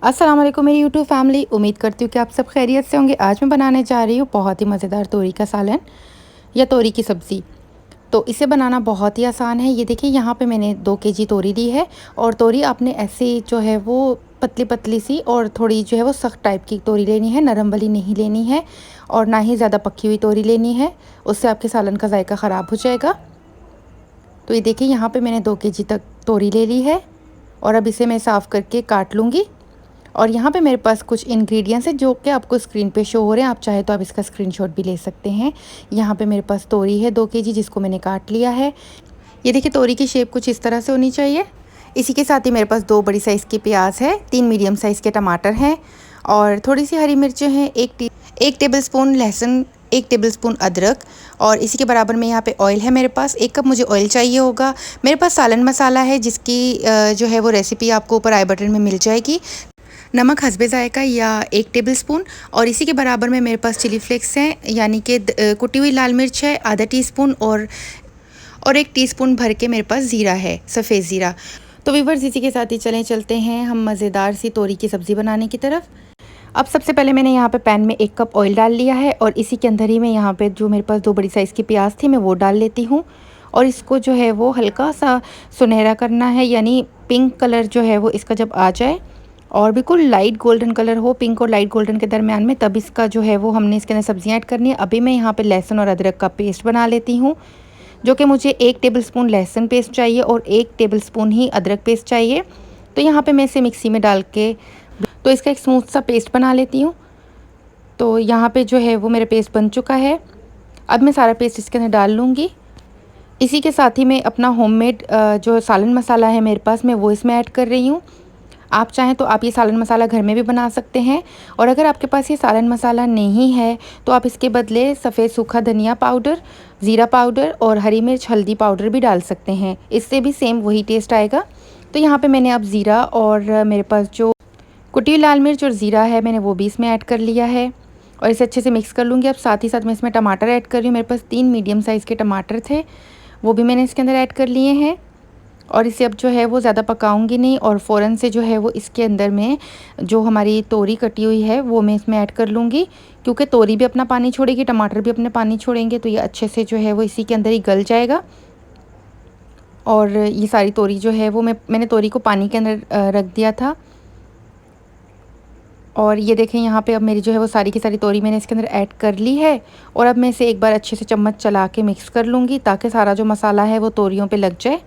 अस्सलाम वालेकुम मेरी यूट्यूब फैमिली। उम्मीद करती हूँ कि आप सब खैरियत से होंगे। आज मैं बनाने जा रही हूँ बहुत ही मज़ेदार तोरी का सालन या तोरी की सब्ज़ी। तो इसे बनाना बहुत ही आसान है। ये देखिए यहाँ पे मैंने 2 केजी तोरी ली है और तोरी आपने ऐसे जो है वो पतली पतली सी और थोड़ी जो है वो सख्त टाइप की तोरी लेनी है, नरम वाली नहीं लेनी है और ना ही ज़्यादा पकी हुई तोरी लेनी है, उससे आपके सालन का जायका ख़राब हो जाएगा। तो ये देखिए यहाँ पे मैंने 2 केजी तक तोरी ले ली है और अब इसे मैं साफ़ करके काट लूँगी। और यहाँ पे मेरे पास कुछ इंग्रेडिएंट्स हैं जो कि आपको स्क्रीन पे शो हो रहे हैं। आप चाहे तो आप इसका स्क्रीनशॉट भी ले सकते हैं। यहाँ पे मेरे पास तोरी है 2 केजी जिसको मैंने काट लिया है। ये देखिए तोरी की शेप कुछ इस तरह से होनी चाहिए। इसी के साथ ही मेरे पास 2 बड़ी साइज़ की प्याज है, 3 मीडियम साइज़ के टमाटर हैं और थोड़ी सी हरी मिर्चें हैं, 1 टेबलस्पून लहसुन, 1 टेबलस्पून अदरक और इसी के बराबर में यहाँ पे ऑयल है मेरे पास। 1 कप मुझे ऑयल चाहिए होगा। मेरे पास सालन मसाला है जिसकी जो है वो रेसिपी आपको ऊपर आई बटन में मिल जाएगी। नमक हस्बे ज़ायका या 1 टेबलस्पून और इसी के बराबर में मेरे पास चिली फ्लेक्स हैं, यानी कि कुटी हुई लाल मिर्च है आधा टीस्पून और 1 टीस्पून भर के मेरे पास ज़ीरा है, सफ़ेद ज़ीरा। तो व्यूअर्स इसी के साथ ही चलते हैं हम मज़ेदार सी तोरी की सब्ज़ी बनाने की तरफ। अब सबसे पहले मैंने यहाँ पे पैन में 1 कप ऑयल डाल लिया है और इसी के अंदर ही मैं यहाँ पे जो मेरे पास 2 बड़ी साइज़ की प्याज थी मैं वो डाल लेती हूँ और इसको जो है वो हल्का सा सुनहरा करना है, यानी पिंक कलर जो है वो इसका जब आ जाए और बिल्कुल लाइट गोल्डन कलर हो, पिंक और लाइट गोल्डन के दरमियान में, तब इसका जो है वो हमने इसके अंदर सब्जियां ऐड करनी है। अभी मैं यहाँ पे लहसुन और अदरक का पेस्ट बना लेती हूँ, जो कि मुझे 1 टेबलस्पून लहसुन पेस्ट चाहिए और 1 टेबलस्पून ही अदरक पेस्ट चाहिए। तो यहाँ पे मैं इसे मिक्सी में डाल के तो इसका एक स्मूथ सा पेस्ट बना लेती हूँ। तो यहाँ पे जो है वो मेरा पेस्ट बन चुका है। अब मैं सारा पेस्ट इसके अंदर डाल लूँगी। इसी के साथ ही मैं अपना होममेड जो सालन मसाला है मेरे पास, मैं वो इसमें ऐड कर रही हूँ। आप चाहें तो आप ये सालन मसाला घर में भी बना सकते हैं और अगर आपके पास ये सालन मसाला नहीं है तो आप इसके बदले सफ़ेद सूखा धनिया पाउडर, ज़ीरा पाउडर और हरी मिर्च हल्दी पाउडर भी डाल सकते हैं। इससे भी सेम वही टेस्ट आएगा। तो यहाँ पे मैंने अब ज़ीरा और मेरे पास जो कुटी हुई लाल मिर्च और ज़ीरा है मैंने वो भी इसमें ऐड कर लिया है और इसे अच्छे से मिक्स कर लूँगी। अब साथ ही साथ मैं इसमें टमाटर ऐड कर रही हूँ। मेरे पास 3 मीडियम साइज़ के टमाटर थे, वो भी मैंने इसके अंदर ऐड कर लिए हैं और इसे अब जो है वो ज़्यादा पकाऊंगी नहीं और फ़ौरन से जो है वो इसके अंदर में जो हमारी तोरी कटी हुई है वो मैं इसमें ऐड कर लूँगी, क्योंकि तोरी भी अपना पानी छोड़ेगी, टमाटर भी अपने पानी छोड़ेंगे। तो ये अच्छे से जो है वो इसी के अंदर ही गल जाएगा और ये सारी तोरी जो है वो मैंने तोरी को पानी के अंदर रख दिया था और ये देखें यहाँ पे अब मेरी जो है वो सारी की सारी तोरी मैंने इसके अंदर ऐड कर ली है और अब मैं इसे एक बार अच्छे से चम्मच चला के मिक्स कर लूँगी ताकि सारा जो मसाला है वो तोरियों पे लग जाए।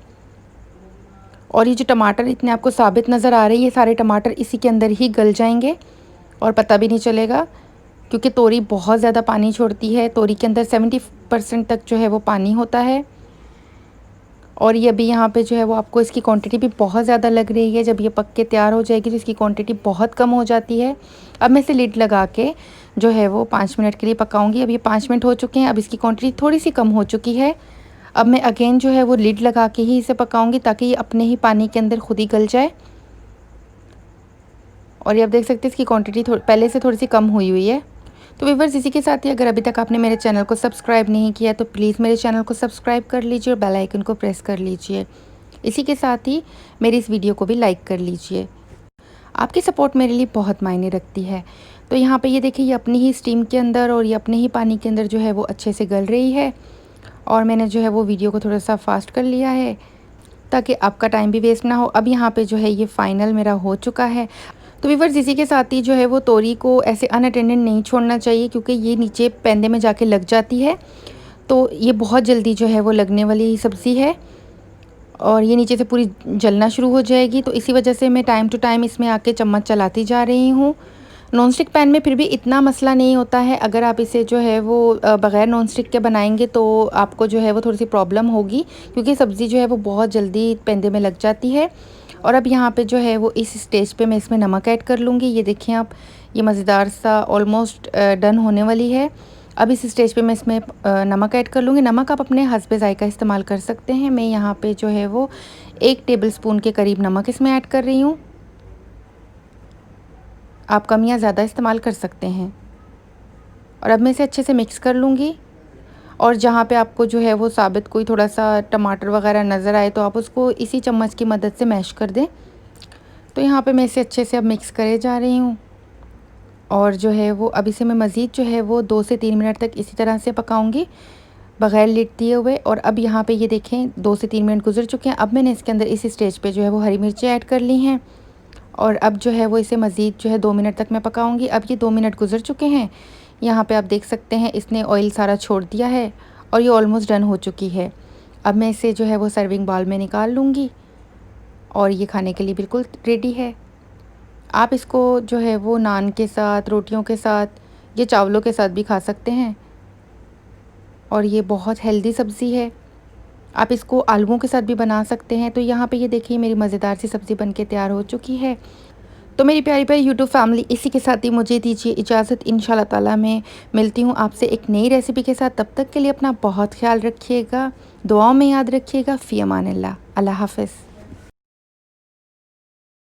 और ये जो टमाटर इतने आपको साबित नज़र आ रहे हैं, ये सारे टमाटर इसी के अंदर ही गल जाएंगे और पता भी नहीं चलेगा, क्योंकि तोरी बहुत ज़्यादा पानी छोड़ती है। तोरी के अंदर 70% तक जो है वो पानी होता है और ये अभी यहाँ पे जो है वो आपको इसकी क्वांटिटी भी बहुत ज़्यादा लग रही है। जब ये पक के तैयार हो जाएगी तो इसकी क्वांटिटी बहुत कम हो जाती है। अब मैं इसे लिड लगा के जो है वो 5 मिनट के लिए पकाऊंगी। अब ये 5 मिनट हो चुके हैं, अब इसकी क्वांटिटी थोड़ी सी कम हो चुकी है। अब मैं अगेन जो है वो लिड लगा के ही इसे पकाऊंगी ताकि ये अपने ही पानी के अंदर खुद ही गल जाए। और ये आप देख सकते हैं इसकी क्वांटिटी पहले से थोड़ी सी कम हुई है। तो व्यूअर्स इसी के साथ ही अगर अभी तक आपने मेरे चैनल को सब्सक्राइब नहीं किया तो प्लीज़ मेरे चैनल को सब्सक्राइब कर लीजिए और बेल आइकन को प्रेस कर लीजिए। इसी के साथ ही मेरी इस वीडियो को भी लाइक कर लीजिए। आपकी सपोर्ट मेरे लिए बहुत मायने रखती है। तो यहाँ पे ये देखिए ये अपनी ही स्टीम के अंदर और ये अपने ही पानी के अंदर जो है वो अच्छे से गल रही है और मैंने जो है वो वीडियो को थोड़ा सा फास्ट कर लिया है ताकि आपका टाइम भी वेस्ट ना हो। अब यहाँ पे जो है ये फाइनल मेरा हो चुका है। तो व्यूअर्स इसी के साथ ही जो है वो तोरी को ऐसे अनअटेंडेड नहीं छोड़ना चाहिए, क्योंकि ये नीचे पैंदे में जाके लग जाती है। तो ये बहुत जल्दी जो है वो लगने वाली सब्ज़ी है और ये नीचे से पूरी जलना शुरू हो जाएगी। तो इसी वजह से मैं टाइम टू टाइम इसमें आके चम्मच चलाती जा रही हूँ। नॉन स्टिक पैन में फिर भी इतना मसला नहीं होता है। अगर आप इसे जो है वो बग़ैर नॉन स्टिक के बनाएंगे तो आपको जो है वो थोड़ी सी प्रॉब्लम होगी, क्योंकि सब्ज़ी जो है वो बहुत जल्दी पैंदे में लग जाती है। और अब यहाँ पे जो है वो इस स्टेज पे मैं इसमें नमक ऐड कर लूँगी। ये देखिए आप, ये मज़ेदार सा ऑलमोस्ट डन होने वाली है। अब इस स्टेज पे मैं इसमें नमक ऐड कर लूँगी। नमक आप अपने हस्बे ज़ायका इस्तेमाल कर सकते हैं। मैं यहाँ पे जो है वो 1 टेबलस्पून के करीब नमक इसमें ऐड कर रही हूँ। आप कम या ज़्यादा इस्तेमाल कर सकते हैं। और अब मैं इसे अच्छे से मिक्स कर लूँगी और जहाँ पे आपको जो है वो साबित कोई थोड़ा सा टमाटर वगैरह नज़र आए तो आप उसको इसी चम्मच की मदद से मैश कर दें। तो यहाँ पे मैं इसे अच्छे से अब मिक्स करे जा रही हूँ और जो है वो अब इसे मैं मज़ीद जो है वो 2 से 3 मिनट तक इसी तरह से पकाऊंगी बग़ैर लिड दिए हुए। और अब यहाँ पे ये देखें 2 से 3 मिनट गुजर चुके हैं। अब मैंने इसके अंदर इस स्टेज पे जो है वो हरी मिर्ची ऐड कर ली हैं और अब जो है वो इसे मज़ीद जो है 2 मिनट तक मैं पकाऊंगी। अब ये 2 मिनट गुजर चुके हैं। यहाँ पे आप देख सकते हैं इसने ऑयल सारा छोड़ दिया है और ये ऑलमोस्ट डन हो चुकी है। अब मैं इसे जो है वो सर्विंग बाउल में निकाल लूँगी और ये खाने के लिए बिल्कुल रेडी है। आप इसको जो है वो नान के साथ, रोटियों के साथ या चावलों के साथ भी खा सकते हैं और ये बहुत हेल्दी सब्ज़ी है। आप इसको आलूओं के साथ भी बना सकते हैं। तो यहाँ पे ये देखिए मेरी मज़ेदार सी सब्ज़ी बनके तैयार हो चुकी है। तो मेरी प्यारी प्यारी यूट्यूब फैमिली, इसी के साथ ही मुझे दीजिए इजाज़त। इंशाल्लाह ताला मैं मिलती हूँ आपसे एक नई रेसिपी के साथ। तब तक के लिए अपना बहुत ख्याल रखिएगा, दुआओं में याद रखिएगा। फ़ी अमानिल्लाह। अल्लाह हाफ़िज़।